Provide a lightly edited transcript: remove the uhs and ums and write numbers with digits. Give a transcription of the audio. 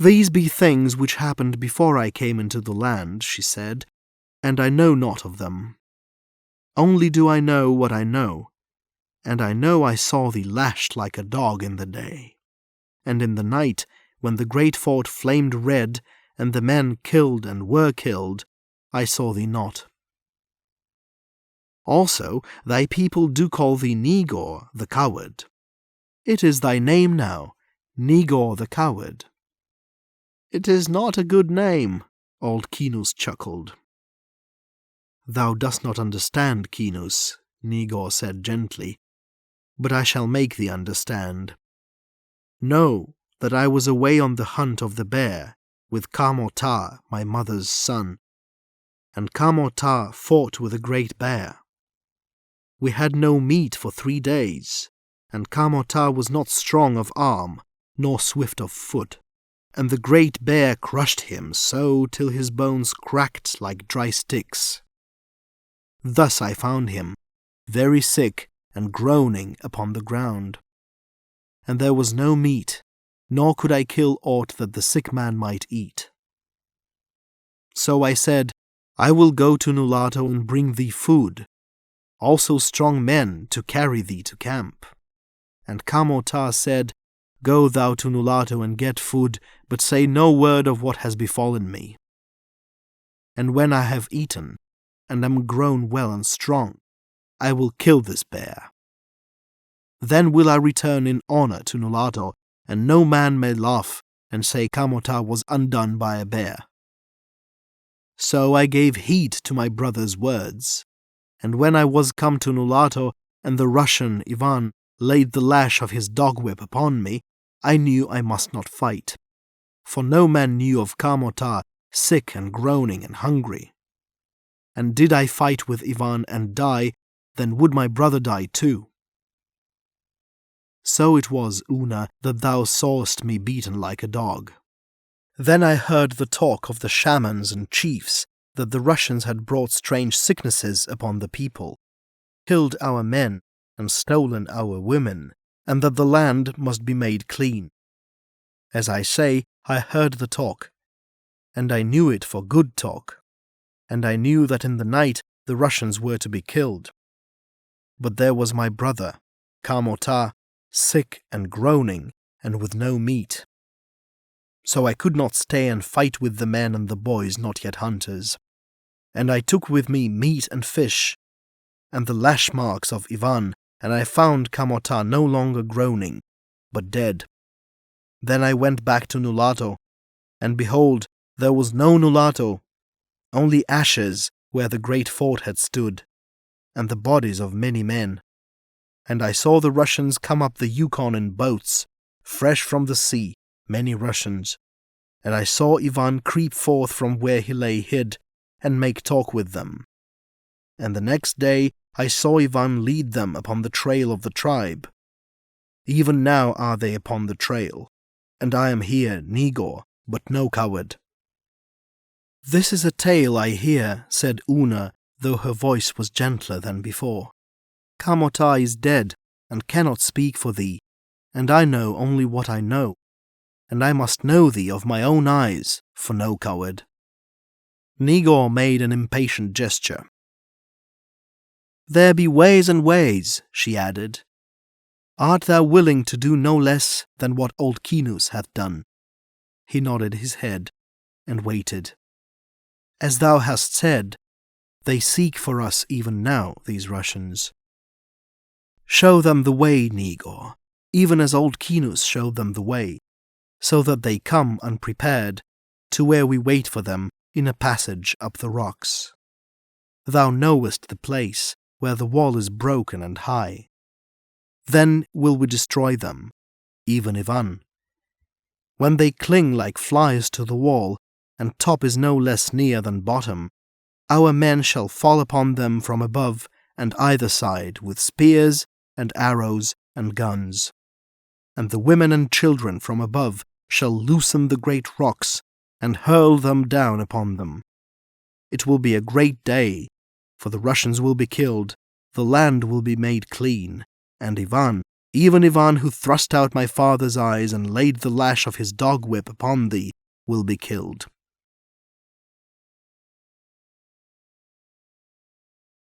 "These be things which happened before I came into the land," she said, "and I know not of them. Only do I know what I know, and I know I saw thee lashed like a dog in the day, and in the night, when the great fort flamed red, and the men killed and were killed, I saw thee not. Also thy people do call thee Negore the coward. It is thy name now, Negore the coward." "It is not a good name," old Kinus chuckled. "Thou dost not understand, Kinus," Negore said gently, "but I shall make thee understand. Know that I was away on the hunt of the bear with Kamota, my mother's son, and Kamota fought with a great bear. We had no meat for 3 days, and Kamota was not strong of arm, nor swift of foot, and the great bear crushed him so till his bones cracked like dry sticks. Thus I found him, very sick and groaning upon the ground. And there was no meat, nor could I kill aught that the sick man might eat. So I said, I will go to Nulato and bring thee food, also strong men to carry thee to camp. And Kamota said, Go thou to Nulato and get food, but say no word of what has befallen me. And when I have eaten, and am grown well and strong, I will kill this bear. Then will I return in honor to Nulato, and no man may laugh and say Kamota was undone by a bear. So I gave heed to my brother's words, and when I was come to Nulato, and the Russian Ivan laid the lash of his dog-whip upon me, I knew I must not fight, for no man knew of Kamota sick and groaning and hungry. And did I fight with Ivan and die, then would my brother die too. So it was, Una, that thou sawest me beaten like a dog. Then I heard the talk of the shamans and chiefs, that the Russians had brought strange sicknesses upon the people, killed our men, and stolen our women, and that the land must be made clean. As I say, I heard the talk, and I knew it for good talk, and I knew that in the night the Russians were to be killed. But there was my brother, Kamota, sick and groaning, and with no meat. So I could not stay and fight with the men and the boys not yet hunters. And I took with me meat and fish, and the lash marks of Ivan, and I found Kamota no longer groaning, but dead. Then I went back to Nulato, and behold, there was no Nulato, only ashes where the great fort had stood, and the bodies of many men. And I saw the Russians come up the Yukon in boats, fresh from the sea, many Russians. And I saw Ivan creep forth from where he lay hid, and make talk with them. And the next day I saw Ivan lead them upon the trail of the tribe. Even now are they upon the trail, and I am here, Negore, but no coward. This is a tale I hear, said Una, though her voice was gentler than before. Kamota is dead, and cannot speak for thee, and I know only what I know, and I must know thee of my own eyes, for no coward. Negore made an impatient gesture. There be ways and ways, she added. Art thou willing to do no less than what old Kinus hath done? He nodded his head, and waited. As thou hast said, they seek for us even now, these Russians. Show them the way, Negore, even as old Kinus showed them the way, so that they come unprepared to where we wait for them in a passage up the rocks. Thou knowest the place where the wall is broken and high. Then will we destroy them, even Ivan. When they cling like flies to the wall, and top is no less near than bottom, our men shall fall upon them from above and either side with spears and arrows and guns. And the women and children from above shall loosen the great rocks and hurl them down upon them. It will be a great day, for the Russians will be killed, the land will be made clean, and Ivan Even Ivan, who thrust out my father's eyes and laid the lash of his dog whip upon thee, will be killed.